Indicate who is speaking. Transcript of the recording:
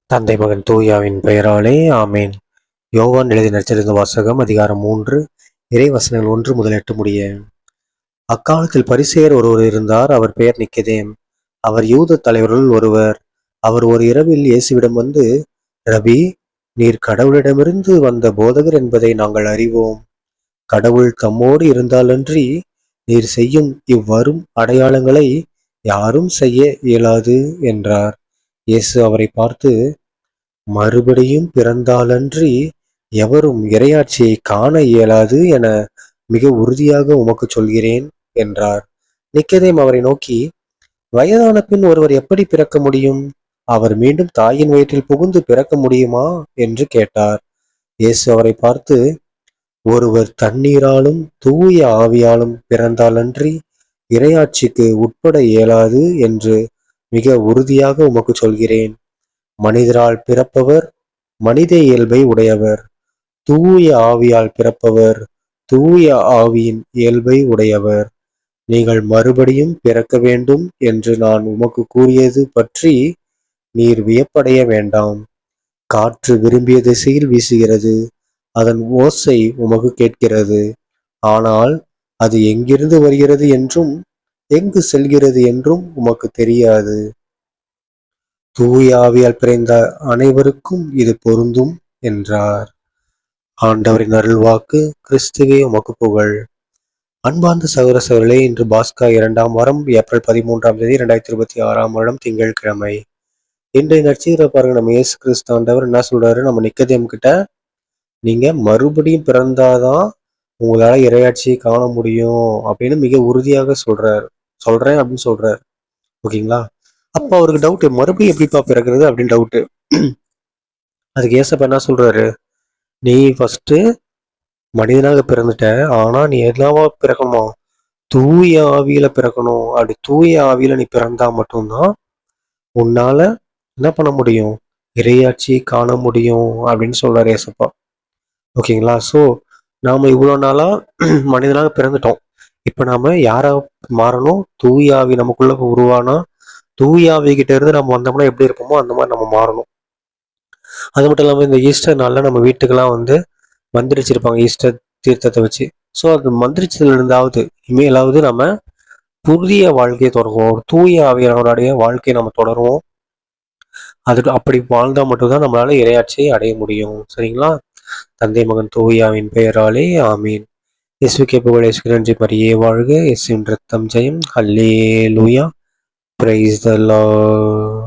Speaker 1: தந்தை மகன் தூயாவின் பெயராலே ஆமேன். யோவான் எழுதி நற்செய்தி வாசகம் அதிகாரம் 3 இறைவசனங்கள் 1 முதல் 8 முடிய. அக்காலத்தில் பரிசேயர் ஒருவர் இருந்தார். அவர் பெயர் நிக்கதேம். அவர் யூத தலைவர்களுள் ஒருவர். அவர் ஒரு இரவில் இயேசுவிடம் வந்து, ரபி, நீர் கடவுளிடமிருந்து வந்த போதகர் என்பதை நாங்கள் அறிவோம். கடவுள் தம்மோடு இருந்தாலன்றி நீர் செய்யும் இவ்வரும் அடையாளங்களை யாரும் செய்ய இயலாது என்றார். இயேசு அவரை பார்த்து, மறுபடியும் பிறந்தாலன்றி எவரும் இறையாட்சியை காண இயலாது என மிக உறுதியாக உமக்கு சொல்கிறேன் என்றார். நிக்கதேம் அவரை நோக்கி, வயதான பின் ஒருவர் எப்படி பிறக்க முடியும்? அவர் மீண்டும் தாயின் வயிற்றில் புகுந்து பிறக்க முடியுமா என்று கேட்டார். இயேசு அவரை பார்த்து, ஒருவர் தண்ணீராலும் தூய ஆவியாலும் பிறந்தாலன்றி இறையாட்சிக்கு உட்பட இயலாது என்று மிக உறுதியாக உமக்கு சொல்கிறேன். மனிதரால் பிறப்பவர் மனித இயல்பை உடையவர், தூய ஆவியால் பிறப்பவர் தூய ஆவியின் இயல்பை உடையவர். நீங்கள் மறுபடியும் பிறக்க வேண்டும் என்று நான் உமக்கு கூறியது பற்றி நீர் வியப்படைய வேண்டாம். காற்று விரும்பிய திசையில் வீசுகிறது, அதன் ஓசை உமக்கு கேட்கிறது, ஆனால் அது எங்கிருந்து வருகிறது என்றும் எங்கு செல்கிறது என்றும் உமக்கு தெரியாது. தூய ஆவியால் பிறந்த அனைவருக்கும் இது பொருந்தும் என்றார். ஆண்டவரின் அருள்வாக்கு. கிறிஸ்துவே உமக்கு புகழ். அன்பார்ந்த சகோதர சகோதரிகளே, இன்று பாஸ்கா 2ஆம் வாரம், ஏப்ரல் 13ஆம் தேதி 2026ஆம் வருடம் திங்கட்கிழமை. இன்றைய நற்செய்தியில பாருங்க, நம்ம இயேசு கிறிஸ்து ஆண்டவர் என்ன சொல்றாரு? நம்ம நிக்கதேம் கிட்ட, நீங்க மறுபடியும் பிறந்தாதான் உங்களால இறையாட்சியை காண முடியும் அப்படின்னு மிக உறுதியாக சொல்றேன் அப்படின்னு சொல்றாரு. ஓகேங்களா? அப்ப அவருக்கு டவுட், மறுபடியும் எப்படிப்பா பிறக்கிறது அப்படின்னு டவுட்டு. அதுக்கு ஏசப்பா என்ன சொல்றாரு? நீ ஃபர்ஸ்ட் மனிதனாக பிறந்துட்ட, ஆனா நீ எதுலாவா பிறக்கணுமா? தூய ஆவியில பிறக்கணும். அப்படி தூய ஆவியில நீ பிறந்தா மட்டும்தான் உன்னால என்ன பண்ண முடியும்? இறையாட்சியை காண முடியும் அப்படின்னு சொல்றாரு ஏசப்பா. ஓகேங்களா? ஸோ நாம இவ்வளோ நாளா மனிதனாக பிறந்துட்டோம். இப்ப நாம யாரா மாறணும்? தூய ஆவி நமக்குள்ள உருவானா, தூய ஆவி கிட்ட இருந்து நம்ம வந்தோம்னா எப்படி இருப்போமோ அந்த மாதிரி நம்ம மாறணும். அது மட்டும் இல்லாமல் இந்த ஈஸ்டர் நாளில் நம்ம வீட்டுக்கெல்லாம் வந்து மந்திரிச்சிருப்பாங்க, ஈஸ்டர் தீர்த்தத்தை வச்சு. ஸோ அது மந்திரிச்சதுல இருந்தாவது இனிமேலாவது நம்ம புதிய வாழ்க்கையை தொடங்குவோம், ஒரு தூய ஆவியானவருடைய வாழ்க்கையை நம்ம தொடருவோம். அதுக்கு அப்படி வாழ்ந்தால் மட்டும்தான் நம்மளால இறையாட்சியை அடைய முடியும். சரிங்களா? தந்தை மகன் தூயாவின் பெயராலே ஆமீன். இயேசுக்கே புகழ். இயேசுக்கு நன்றி. மரியே வாழ்க. இயேசுவின் ரத்தம் ஜெயம். அல்லேலூயா. Praise the Lord.